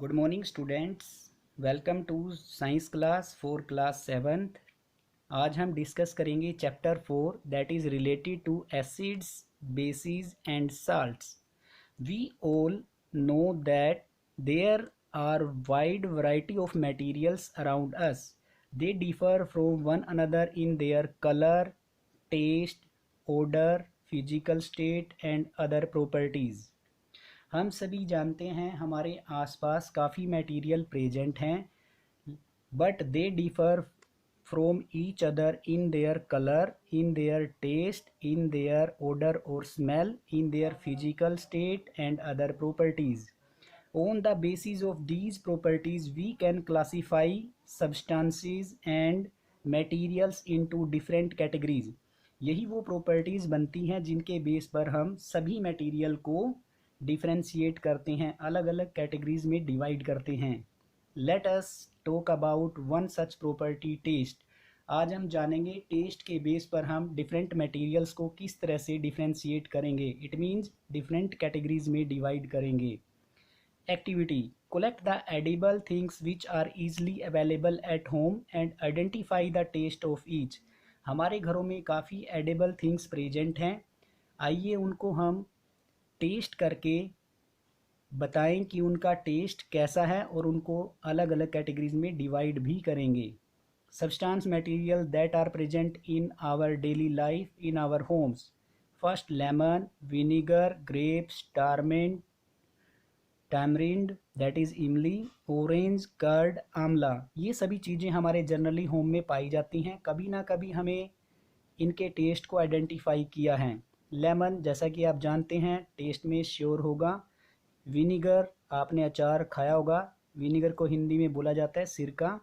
Good morning students. Welcome to science class for class 7th। आज हम discuss करेंगे chapter 4 that is related to acids, bases and salts. We all know that there are wide variety of materials around us. They differ from one another in their color, taste, odor, physical state and other properties. हम सभी जानते हैं हमारे आसपास काफ़ी material present हैं, but they differ from each other in their colour, in their taste, in their odour और smell, in their physical state and other properties. On the basis of these properties, we can classify substances and materials into different categories. यही वो properties बनती हैं जिनके base पर हम सभी material को डिफ्रेंशिएट करते हैं, अलग अलग कैटेगरीज में डिवाइड करते हैं. Let us talk about one such property, taste. आज हम जानेंगे टेस्ट के बेस पर हम डिफरेंट मटेरियल्स को किस तरह से डिफ्रेंशिएट करेंगे. इट मीन्स डिफरेंट कैटेगरीज में डिवाइड करेंगे. Activity: collect the edible things which are easily available at home and identify the taste of each. हमारे घरों में काफ़ी edible things प्रेजेंट हैं. आइए उनको हम टेस्ट करके बताएं कि उनका टेस्ट कैसा है और उनको अलग अलग कैटेगरीज में डिवाइड भी करेंगे. Substance material that are present in our daily life in our homes. First, lemon, vinegar, grapes, tamarind that is इमली, ऑरेंज, कर्ड, आंवला. ये सभी चीज़ें हमारे जनरली होम में पाई जाती हैं. कभी ना कभी हमें इनके टेस्ट को आइडेंटिफाई किया है. लेमन जैसा कि आप जानते हैं टेस्ट में श्योर होगा. विनीगर आपने अचार खाया होगा. विनीगर को हिंदी में बोला जाता है सिरका.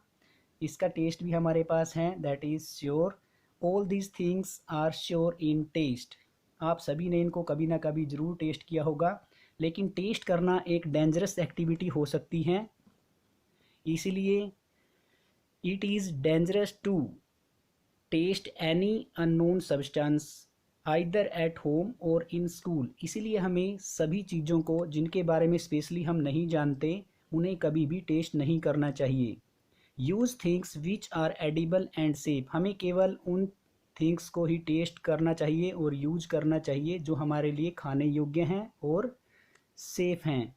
इसका टेस्ट भी हमारे पास है, that is sour. All these things are sour in taste. आप सभी ने इनको कभी ना कभी ज़रूर टेस्ट किया होगा, लेकिन टेस्ट करना एक डेंजरस एक्टिविटी हो सकती है. इसीलिए it is dangerous to taste any unknown substance either at home और इन स्कूल. इसीलिए हमें सभी चीज़ों को जिनके बारे में स्पेशली हम नहीं जानते उन्हें कभी भी टेस्ट नहीं करना चाहिए. Use things which are edible and safe. हमें केवल उन थिंग्स को ही टेस्ट करना चाहिए और यूज करना चाहिए जो हमारे लिए खाने योग्य हैं और सेफ हैं.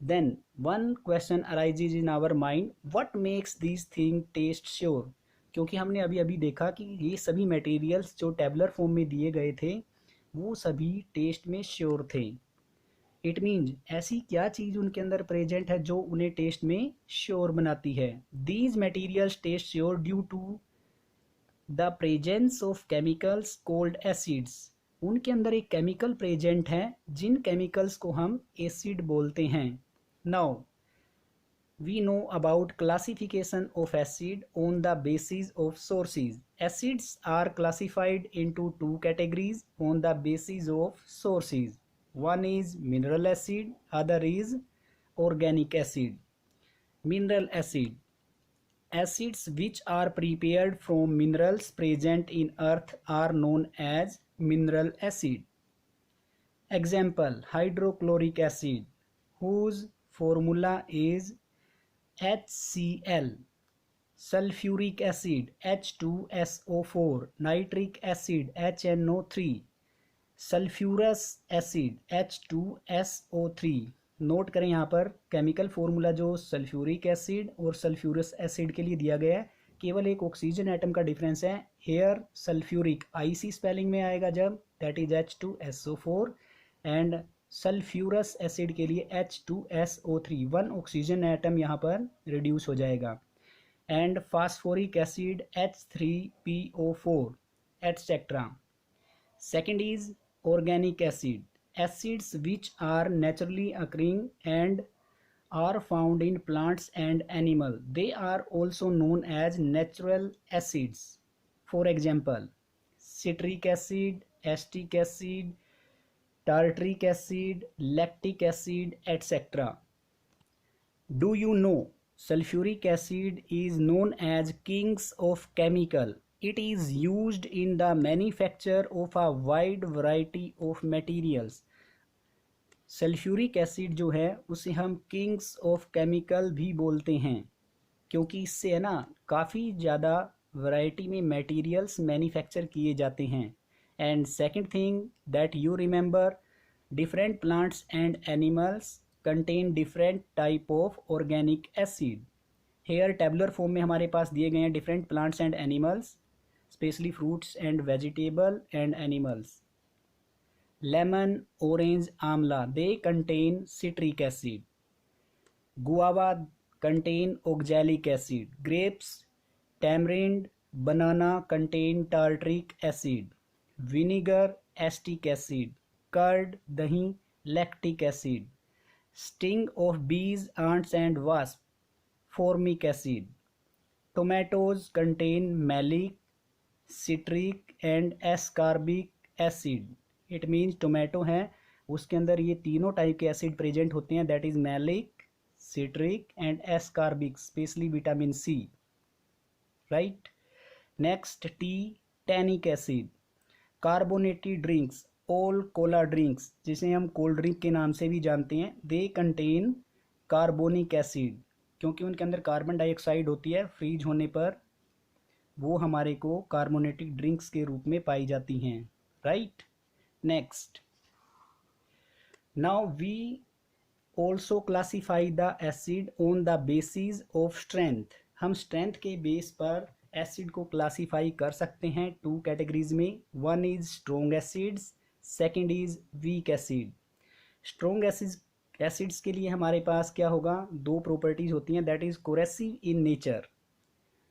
Then one question arises in our mind, what makes this thing taste sour. क्योंकि हमने अभी अभी देखा कि ये सभी मटेरियल्स जो टेबलर फॉर्म में दिए गए थे वो सभी टेस्ट में श्योर थे. इट मीन्स ऐसी क्या चीज़ उनके अंदर प्रेजेंट है जो उन्हें टेस्ट में श्योर बनाती है. These materials taste sour due to the presence of chemicals called acids. उनके अंदर एक केमिकल प्रेजेंट है जिन केमिकल्स को हम एसिड बोलते हैं. Now we know about classification of acid on the basis of sources. Acids are classified into two categories on the basis of sources. One is mineral acid, other is organic acid. Mineral acid: acids which are prepared from minerals present in earth are known as mineral acid. Example: hydrochloric acid, whose formula is HCl. Sulfuric acid H2SO4. Nitric acid HNO3. Sulphurous acid H2SO3. Note करें यहाँ पर chemical formula जो sulphuric acid और sulphurous acid के लिए दिया गया है, केवल एक ऑक्सीजन एटम का डिफरेंस है. हेयर सल्फ्यूरिक IC स्पेलिंग में आएगा जब, that is H2SO4, and sulphurous acid के लिए H2SO3. वन ऑक्सीजन एटम यहाँ पर रिड्यूस हो जाएगा. And phosphoric acid H3PO4 etcetera. Second is organic acid. Acids which are naturally occurring and are found in plants and animals. They are also known as natural acids. For example, citric acid, acetic acid, tartaric acid, lactic acid, etc. Do you know sulfuric acid is known as kings of chemical. It is used in the manufacture of a wide variety of materials. Sulphuric acid जो है उसे हम Kings of chemical भी बोलते हैं, क्योंकि इससे है ना काफ़ी ज़्यादा वैरायटी में मटेरियल्स मैन्युफैक्चर किए जाते हैं। And second thing that you remember, different plants and animals contain different type of organic acid. Here tabular form में हमारे पास दिए गए हैं different plants and animals, specially fruits and vegetable and animals. Lemon, orange, amla, they contain citric acid. Guava contain oxalic acid. Grapes, tamarind, banana contain tartaric acid. Vinegar, acetic acid. Curd, dahi, lactic acid. Sting of bees, ants and wasps, formic acid. Tomatoes contain malic, citric and ascorbic acid. It means tomato हैं उसके अंदर ये तीनों type के acid present होते हैं, that is malic, citric and ascorbic, specially vitamin C, right. Next, tea, tannic acid. Carbonated drinks, all cola drinks जिसे हम कोल्ड ड्रिंक के नाम से भी जानते हैं, दे कंटेन कार्बोनिक एसिड, क्योंकि उनके अंदर कार्बन डाइऑक्साइड होती है, फ्रीज होने पर वो हमारे को कार्बोनेटेड ड्रिंक्स के रूप में पाई जाती हैं, right. Next, now we also classify the acid on the basis of strength. हम strength के बेस पर एसिड को क्लासीफाई कर सकते हैं टू कैटेगरीज में। One is strong acids, second is weak acid. Strong acids के लिए हमारे पास क्या होगा, दो प्रॉपर्टीज होती हैं, that is corrosive in nature.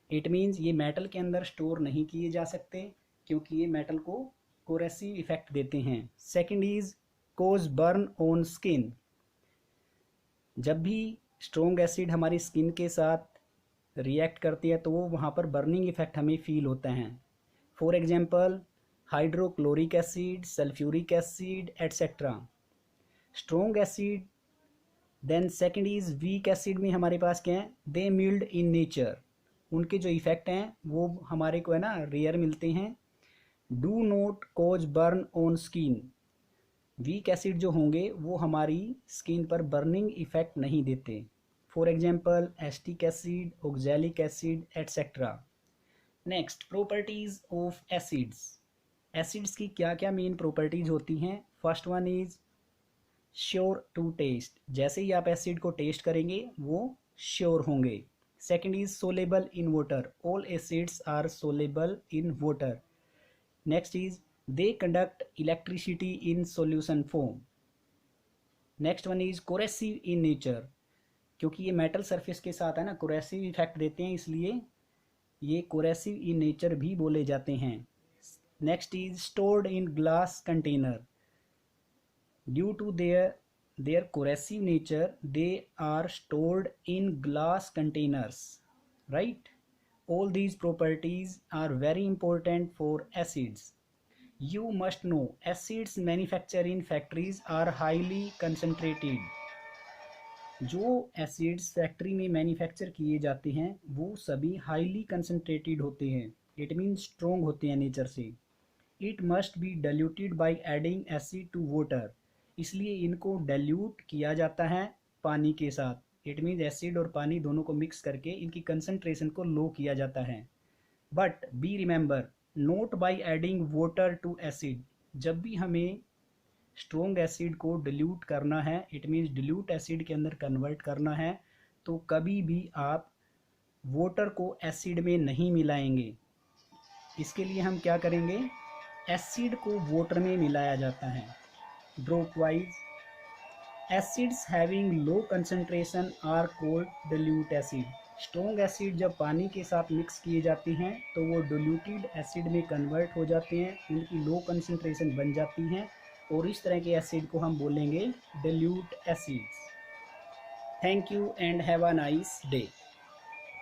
It means ये मेटल के अंदर स्टोर नहीं किए जा सकते क्योंकि ये मेटल को कोरेसिव इफेक्ट देते हैं। Second is cause burn on skin. जब भी स्ट्रोंग एसिड हमारी स्किन के साथ रिएक्ट करती है तो वो वहाँ पर बर्निंग इफेक्ट हमें फील होता है। For example hydrochloric acid, sulphuric acid etcetera. Strong acid, then second is weak acid में हमारे पास क्या है, दे मिल्ड इन नेचर। उनके जो इफेक्ट हैं वो हमारे को है ना रेयर मिलते हैं। Do not cause burn on skin. Weak acid जो होंगे वो हमारी स्किन पर बर्निंग इफेक्ट नहीं देते। For example acetic acid, oxalic acid etcetera. Next, properties of acids. Acids की क्या क्या मेन प्रॉपर्टीज होती हैं। First one is sour to taste, जैसे ही आप एसिड को टेस्ट करेंगे वो श्योर होंगे। Second is soluble in water, all acids are soluble in water. Next is they conduct electricity in solution form. Next one is corrosive in nature, क्योंकि ये metal surface के साथ है ना कोरेसिव इफेक्ट देते हैं, इसलिए ये कोरेसिव इन नेचर भी बोले जाते हैं। Next is stored in glass container, due to their corrosive nature they are stored in glass containers, right. All these properties are very important for acids. You must know acids manufactured in factories are highly concentrated. जो acids factory में manufacture किए जाते हैं वो सभी highly concentrated होते हैं, it means strong होते हैं नेचर से। It must be diluted by adding acid to water, इसलिए इनको डाइल्यूट किया जाता है पानी के साथ। इट मीन्स एसिड और पानी दोनों को मिक्स करके इनकी कंसनट्रेशन को लो किया जाता है। But be remember, not by adding water to acid. जब भी हमें स्ट्रोंग एसिड को डिल्यूट करना है, इट मीन्स डिल्यूट एसिड के अंदर कन्वर्ट करना है, तो कभी भी आप वाटर को एसिड में नहीं मिलाएंगे। इसके लिए हम क्या करेंगे, एसिड को वाटर में मिलाया जाता है dropwise. Acids having low concentration are called dilute acid. Strong acid जब पानी के साथ मिक्स किए जाते हैं तो वो डिल्यूटेड एसिड में कन्वर्ट हो जाते हैं, उनकी लो कंसंट्रेशन बन जाती हैं और इस तरह के एसिड को हम बोलेंगे dilute acids. Thank you and have a nice day.